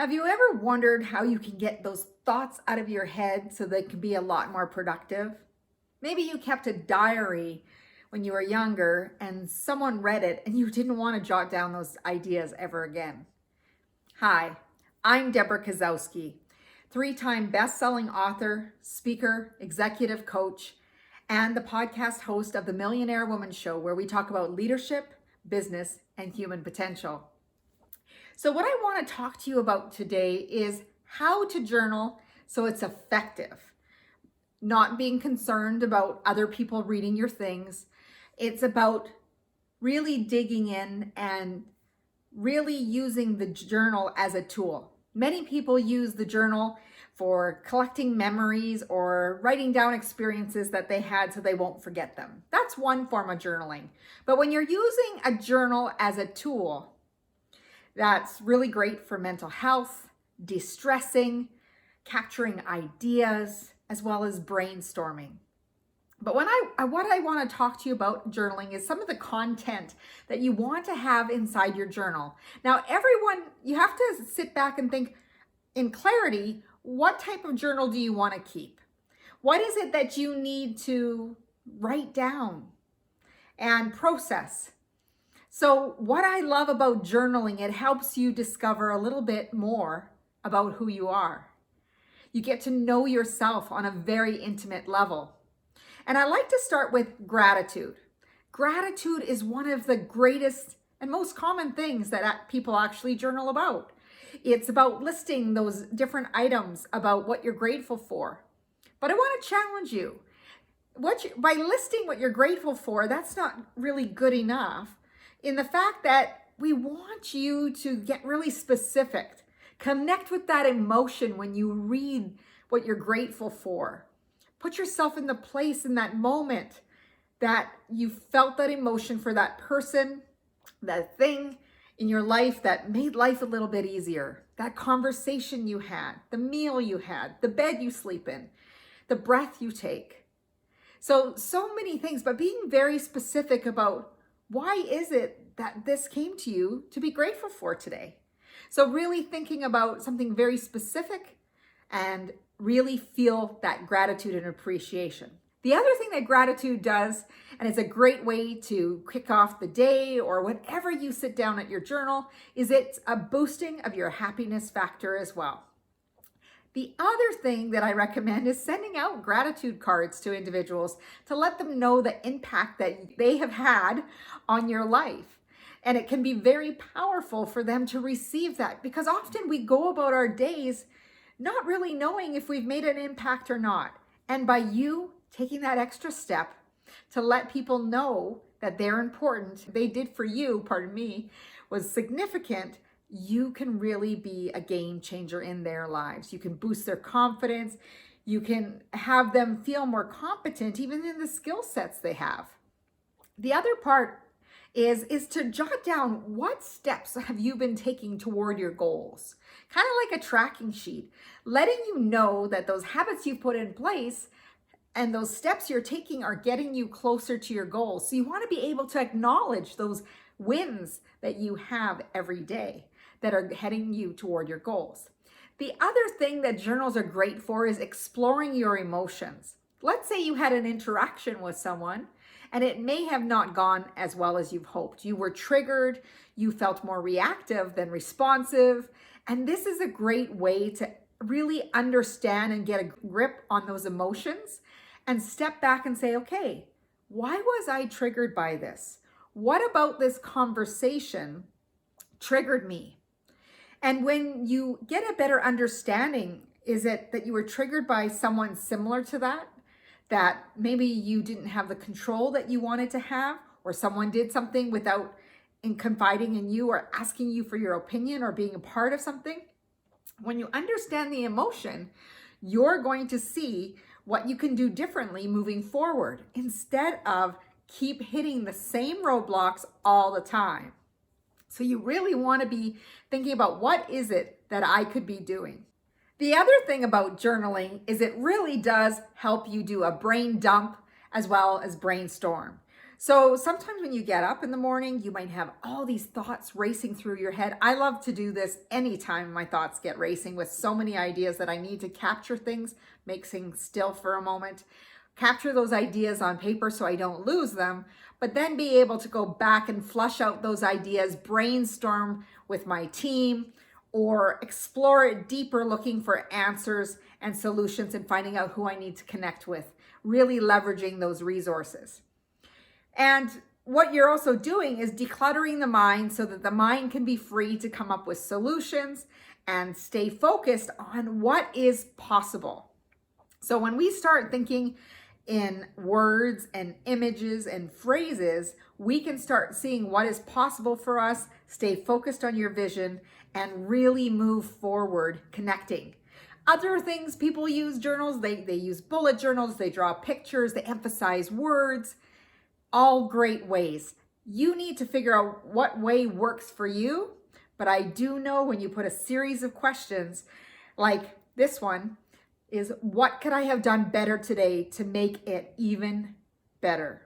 Have you ever wondered how you can get those thoughts out of your head so they can be a lot more productive? Maybe you kept a diary when you were younger and someone read it and you didn't want to jot down those ideas ever again. Hi, I'm Debra Kasowski, three-time best-selling author, speaker, executive coach, and the podcast host of the Millionaire Woman Show, where we talk about leadership, business, and human potential. So what I want to talk to you about today is how to journal so it's effective. Not being concerned about other people reading your things. It's about really digging in and really using the journal as a tool. Many people use the journal for collecting memories or writing down experiences that they had so they won't forget them. That's one form of journaling. But when you're using a journal as a tool, that's really great for mental health, de-stressing, capturing ideas, as well as brainstorming. But what I want to talk to you about journaling is some of the content that you want to have inside your journal. Now, you have to sit back and think in clarity, what type of journal do you want to keep? What is it that you need to write down and process? So what I love about journaling, it helps you discover a little bit more about who you are. You get to know yourself on a very intimate level. And I like to start with gratitude. Gratitude is one of the greatest and most common things that people actually journal about. It's about listing those different items about what you're grateful for. But I want to challenge you. By listing what you're grateful for, that's not really good enough. In the fact that we want you to get really specific. Connect with that emotion when you read what you're grateful for. Put yourself in the place in that moment that you felt that emotion for that person, that thing in your life that made life a little bit easier. That conversation you had, the meal you had, the bed you sleep in, the breath you take. So many things, but being very specific about why is it that this came to you to be grateful for today? So really thinking about something very specific and really feel that gratitude and appreciation. The other thing that gratitude does, and it's a great way to kick off the day or whenever you sit down at your journal, is it's a boosting of your happiness factor as well. The other thing that I recommend is sending out gratitude cards to individuals to let them know the impact that they have had on your life. And it can be very powerful for them to receive that, because often we go about our days not really knowing if we've made an impact or not. And by you taking that extra step to let people know that they're important, they did for you, was significant, you can really be a game changer in their lives. You can boost their confidence. You can have them feel more competent even in the skill sets they have. The other part is to jot down what steps have you been taking toward your goals. Kind of like a tracking sheet, letting you know that those habits you've put in place and those steps you're taking are getting you closer to your goals. So you want to be able to acknowledge those wins that you have every day that are heading you toward your goals. The other thing that journals are great for is exploring your emotions. Let's say you had an interaction with someone and it may have not gone as well as you've hoped. You were triggered, you felt more reactive than responsive, and this is a great way to really understand and get a grip on those emotions and step back and say, okay, why was I triggered by this? What about this conversation triggered me? And when you get a better understanding, is it that you were triggered by someone similar to that maybe you didn't have the control that you wanted to have, or someone did something without confiding in you or asking you for your opinion or being a part of something? When you understand the emotion, you're going to see what you can do differently moving forward instead of keep hitting the same roadblocks all the time. So you really want to be thinking about what is it that I could be doing. The other thing about journaling is it really does help you do a brain dump as well as brainstorm. So sometimes when you get up in the morning, you might have all these thoughts racing through your head. I love to do this anytime my thoughts get racing with so many ideas that I need to capture things, make things still for a moment, capture those ideas on paper so I don't lose them, but then be able to go back and flush out those ideas, brainstorm with my team, or explore it deeper, looking for answers and solutions and finding out who I need to connect with, really leveraging those resources. And what you're also doing is decluttering the mind so that the mind can be free to come up with solutions and stay focused on what is possible. So when we start thinking in words and images and phrases, we can start seeing what is possible for us, stay focused on your vision, and really move forward connecting. Other things, people use journals, they use bullet journals, they draw pictures, they emphasize words. All great ways. You need to figure out what way works for you, but I do know when you put a series of questions like this one is, what could I have done better today to make it even better?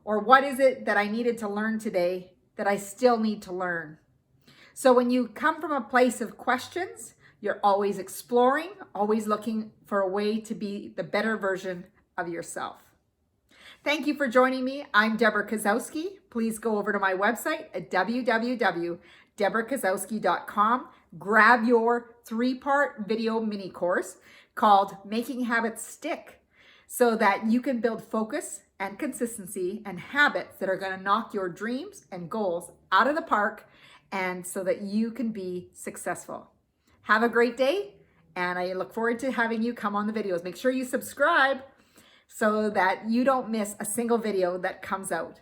Or what is it that I needed to learn today that I still need to learn? So when you come from a place of questions, you're always exploring, always looking for a way to be the better version of yourself. Thank you for joining me. I'm Debra Kasowski. Please go over to my website at www.debrakasowski.com. Grab your 3-part video mini course called Making Habits Stick so that you can build focus and consistency and habits that are going to knock your dreams and goals out of the park, and so that you can be successful. Have a great day, and I look forward to having you come on the videos. Make sure you subscribe so that you don't miss a single video that comes out.